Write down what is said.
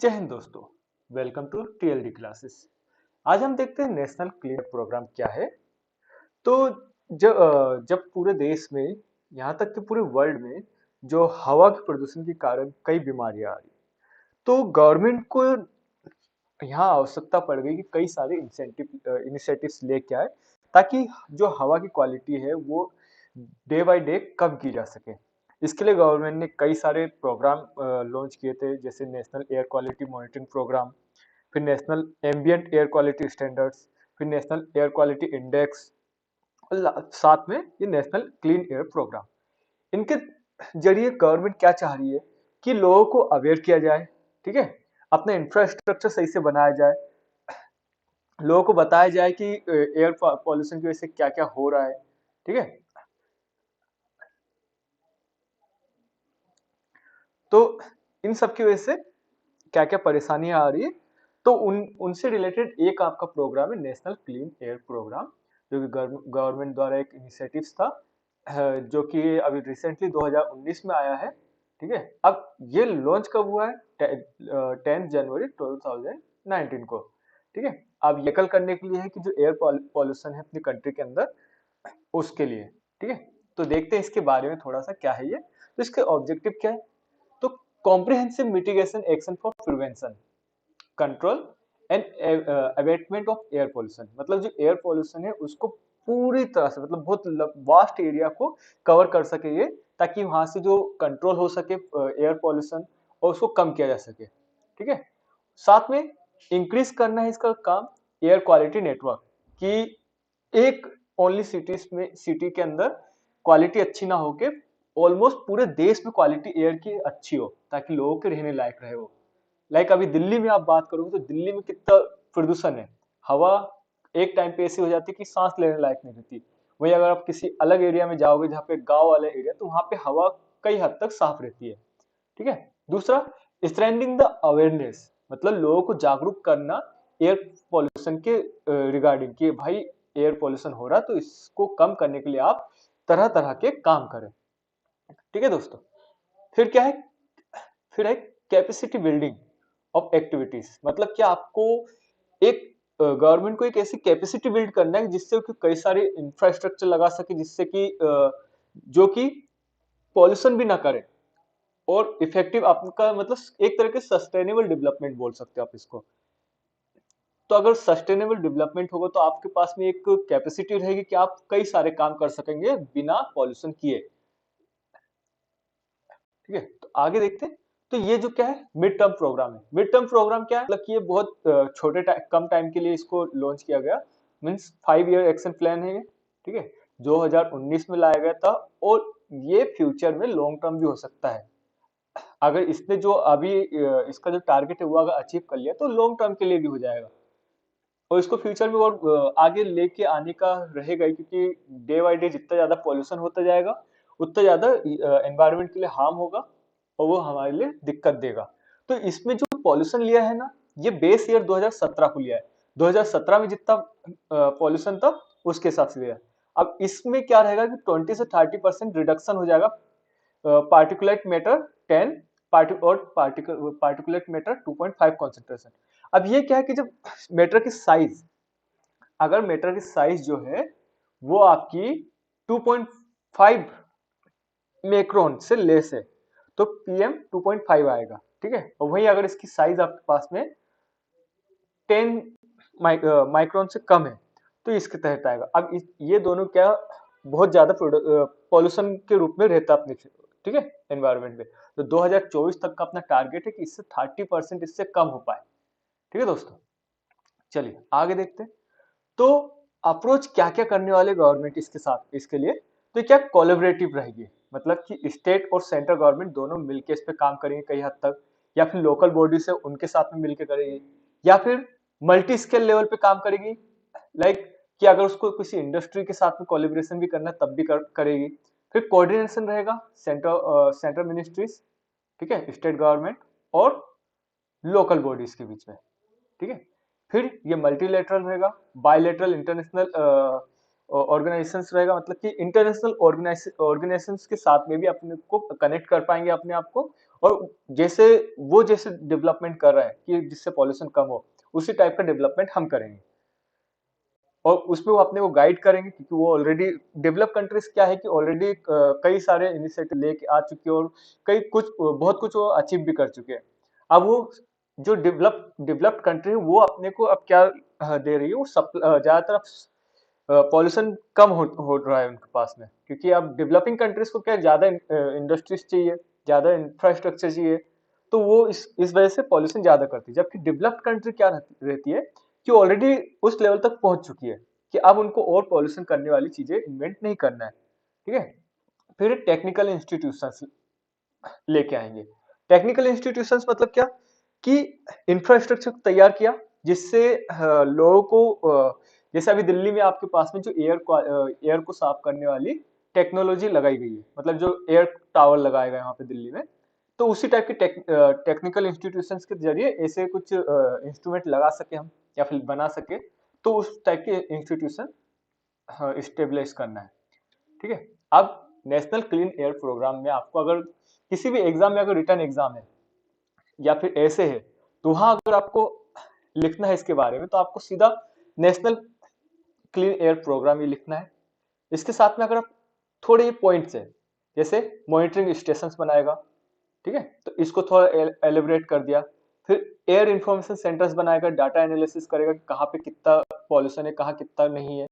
जय हिंद दोस्तों। Welcome to TLD classes. आज हम देखते हैं नेशनल क्लीन प्रोग्राम क्या है। तो जब पूरे देश में, यहाँ तक कि पूरे वर्ल्ड में जो हवा के प्रदूषण के कारण कई बीमारियां आ रही, तो गवर्नमेंट को यहाँ आवश्यकता पड़ गई कि कई सारे इनिशिएटिव्स लेके आए, ताकि जो हवा की क्वालिटी है वो डे बाय डे कम की जा सके। इसके लिए गवर्नमेंट ने कई सारे प्रोग्राम लॉन्च किए थे, जैसे national air quality monitoring programme, फिर national ambient air quality standards, फिर नेशनल एयर क्वालिटी इंडेक्स, और साथ में ये नेशनल क्लीन एयर प्रोग्राम। इनके जरिए गवर्नमेंट क्या चाह रही है कि लोगों को अवेयर किया जाए, ठीक है, अपना इंफ्रास्ट्रक्चर सही से बनाया जाए, लोगों को बताया जाए कि एयर पॉल्यूशन की वजह से क्या क्या हो रहा है, ठीक है। तो इन सब की वजह से क्या क्या परेशानियां आ रही है, तो उनसे रिलेटेड एक आपका प्रोग्राम है नेशनल क्लीन एयर प्रोग्राम, जो कि गवर्नमेंट द्वारा एक इनिशिएटिव था, जो कि अभी रिसेंटली 2019 में आया है, ठीक है। अब ये लॉन्च कब हुआ है? 10 जनवरी 2019 को, ठीक है। अब ये कल करने के लिए है कि जो एयर पॉल्यूशन है अपनी कंट्री के अंदर, उसके लिए, ठीक है। तो देखते हैं इसके बारे में थोड़ा सा क्या है ये। तो इसके ऑब्जेक्टिव क्या है? तो comprehensive mitigation action for prevention, control and abatement of air pollution, मतलब जो एयर पॉल्यूशन है उसको पूरी तरह से, मतलब बहुत वास्ट एरिया को कवर कर सके ये, ताकि वहां से जो कंट्रोल हो सके एयर पॉल्यूशन, और उसको कम किया जा सके, ठीक है। साथ में इंक्रीज करना है इसका काम, एयर क्वालिटी नेटवर्क, कि एक ओनली सिटी के अंदर क्वालिटी अच्छी ना हो के ऑलमोस्ट पूरे देश में क्वालिटी एयर की अच्छी हो, ताकि लोगों के रहने लायक रहे वो। लाइक अभी दिल्ली में आप बात करोगे तो दिल्ली में कितना प्रदूषण है। हवा एक टाइम पे ऐसी हो जाती है कि सांस लेने लायक नहीं रहती। वही अगर आप किसी अलग एरिया में जाओगे, जहाँ पे गांव वाला एरिया, तो वहां पे हवा कई हद तक साफ रहती है, ठीक है। दूसरा, स्ट्रेंडिंग द अवेयरनेस, मतलब लोगों को जागरूक करना एयर पॉल्यूशन के रिगार्डिंग, कि भाई एयर पॉल्यूशन हो रहा है तो इसको कम करने के लिए आप तरह तरह के काम करें, ठीक है दोस्तों। फिर क्या है? फिर है कैपेसिटी बिल्डिंग ऑफ एक्टिविटीज, मतलब कि आपको एक गवर्नमेंट को एक ऐसी कैपेसिटी बिल्ड करना है जिससे कि कई सारे इंफ्रास्ट्रक्चर लगा सके, जिससे कि जो कि पॉल्यूशन भी ना करे, और इफेक्टिव आपका, मतलब एक तरह के सस्टेनेबल डेवलपमेंट बोल सकते हो आप इसको। तो अगर सस्टेनेबल डेवलपमेंट होगा तो आपके पास में एक कैपेसिटी रहेगी कि आप कई सारे काम कर सकेंगे बिना पॉल्यूशन किए, ठीक है। तो आगे देखते हैं। तो ये जो क्या है, मिड टर्म प्रोग्राम है। मिड टर्म प्रोग्राम क्या है, मतलब कि ये बहुत कम टाइम के लिए इसको लॉन्च किया गया, मींस 5 ईयर एक्शन प्लान है ये, ठीक है। 2019 में लाया गया था, और ये फ्यूचर में लॉन्ग टर्म भी हो सकता है। अगर इसने जो अभी इसका जो टारगेट है वो अगर अचीव कर लिया तो लॉन्ग टर्म के लिए भी हो जाएगा, और इसको फ्यूचर में और आगे लेके आने का रहेगा ही, क्योंकि डे बाय डे जितना ज्यादा पॉल्यूशन होता जाएगा उतना ज्यादा एनवायरनमेंट के लिए हार्म होगा, और वो हमारे लिए दिक्कत देगा। तो इसमें जो पॉल्यूशन लिया है ना, ये बेस ईयर 2017 को लिया है। 2017 में जितना पॉल्यूशन था उसके हिसाब से लिया है। अब इसमें क्या रहेगा कि 20 से 30% रिडक्शन हो जाएगा particulate matter 10, particulate matter 2.5 concentration. अब ये क्या है कि जब मैटर की साइज, अगर मैटर की साइज जो है वो आपकी 2.5 मैक्रोन से लेस है, तो पीएम 2.5 आएगा, ठीक है। और वही अगर इसकी साइज आपके पास में 10 माइक्रोन से कम है, तो इसके तहत आएगा। अब ये दोनों क्या, बहुत ज्यादा पॉल्यूशन के रूप में रहता है अपने, ठीक है, एनवायरनमेंट में। तो 2024 तक का अपना टारगेट है कि इससे 30% इससे कम हो पाए, ठीक है दोस्तों। चलिए आगे देखते हैं। तो अप्रोच क्या क्या करने वाले गवर्नमेंट इसके साथ, इसके लिए तो क्या कोलैबोरेटिव रहेगी, मतलब कि स्टेट और सेंट्रल गवर्नमेंट दोनों मिलकर इस पे काम करेंगे कई हद तक, या फिर लोकल बॉडी से उनके साथ में मिलकर करेगी, या फिर मल्टी स्केल लेवल पे काम करेगी, लाइक कि अगर उसको किसी इंडस्ट्री के साथ में कोलैबोरेशन भी करना तब भी करेगी। फिर कोऑर्डिनेशन रहेगा सेंट्रल मिनिस्ट्रीज, ठीक है, स्टेट गवर्नमेंट और लोकल बॉडीज के बीच में, ठीक है। फिर ये मल्टीलेटरल रहेगा, बायलेटरल इंटरनेशनल ऑर्गेनाइजेशंस रहेगा, मतलब कि इंटरनेशनल ऑर्गेनाइजेशंस के साथ में भी अपने को कनेक्ट कर पाएंगे अपने आप को, और जैसे डेवलपमेंट कर रहा है कि जिससे पॉल्यूशन कम हो, उसी टाइप का डेवलपमेंट हम करेंगे। और उसमें वो अपने को गाइड करेंगे, क्योंकि वो ऑलरेडी डेवलप कंट्रीज क्या है कि ऑलरेडी कई सारे इनिशिएटिव लेके आ चुके हैं, और कई कुछ बहुत कुछ वो अचीव भी कर चुके हैं। अब वो जो डेवलप्ड कंट्री है वो अपने को अब क्या दे रही है, वो ज्यादातर पॉल्यूशन कम हो रहा है उनके पास में, क्योंकि अब डेवलपिंग कंट्रीज को क्या ज्यादा इंडस्ट्रीज चाहिए, ज्यादा इंफ्रास्ट्रक्चर चाहिए, तो वो इस वजह से पॉल्यूशन ज्यादा करती है। जबकि डेवलप्ड कंट्री क्या रहती है कि ऑलरेडी उस लेवल तक पहुंच चुकी है कि अब उनको और पॉल्यूशन करने वाली चीजें इन्वेंट नहीं करना है। ठीक है। फिर टेक्निकल इंस्टीट्यूशंस लेके आएंगे। टेक्निकल इंस्टीट्यूशंस मतलब क्या कि इंफ्रास्ट्रक्चर तैयार किया, जिससे लोगों को जैसे अभी दिल्ली में आपके पास में जो एयर को साफ करने वाली टेक्नोलॉजी लगाई गई है, मतलब जो एयर टावर लगाए गए यहाँ पे दिल्ली में, तो उसी टाइप के टेक्निकल इंस्टीट्यूशंस के जरिए ऐसे कुछ इंस्ट्रूमेंट लगा सके हम, या फिर बना सके, तो उस टाइप के इंस्टीट्यूशन स्टेबलाइज करना है। ठीक है। अब नेशनल क्लीन एयर प्रोग्राम में आपको अगर किसी भी एग्जाम में, अगर रिटर्न एग्जाम है या फिर ऐसे है, तो वहां अगर आपको लिखना है इसके बारे में, तो आपको सीधा नेशनल क्लीन एयर प्रोग्राम ही लिखना है। इसके साथ में अगर आप थोड़े पॉइंट्स है, जैसे मॉनिटरिंग स्टेशन बनाएगा, ठीक है, तो इसको थोड़ा एलिब्रेट कर दिया। फिर एयर इंफॉर्मेशन सेंटर्स बनाएगा, डाटा एनालिसिस करेगा कि कहाँ पे कितना पॉल्यूशन है, कहाँ कितना नहीं है।